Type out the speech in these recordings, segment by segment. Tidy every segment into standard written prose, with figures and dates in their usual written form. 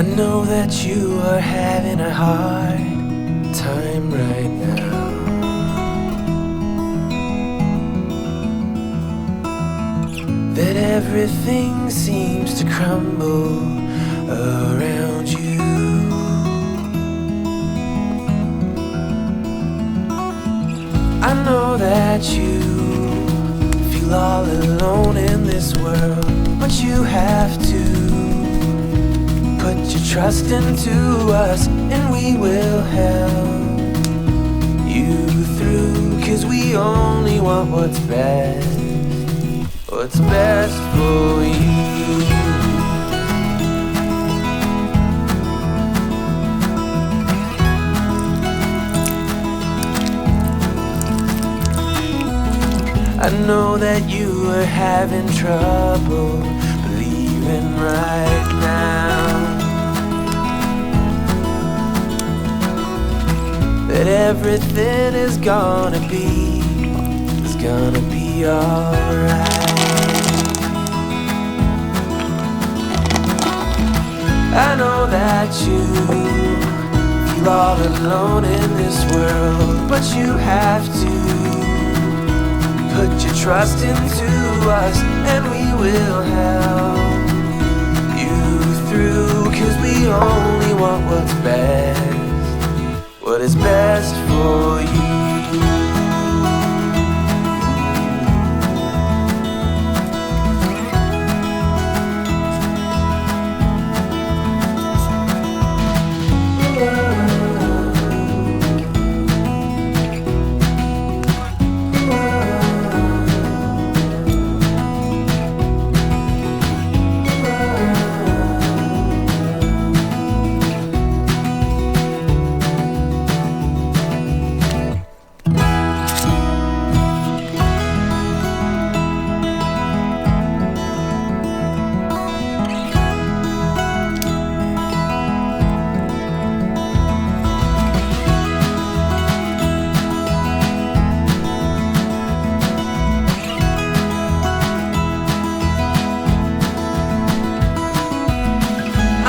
I know that you are having a hard time right now. That everything seems to crumble around you. I know that you feel all alone in this world, but you have to put your trust into us, and we will help you through. 'Cause we only want what's best for you. I know that you are having trouble believing right now that everything is gonna be alright. I know that you feel all alone in this world, but you have to put your trust into us, and we will help you through. 'Cause we only want what is best for you.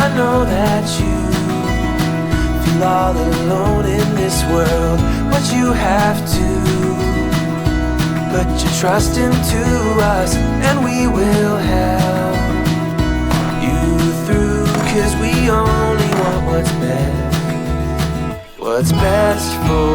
I know that you feel all alone in this world, but you have to put your trust into us, and we will help you through. 'Cause we only want what's best for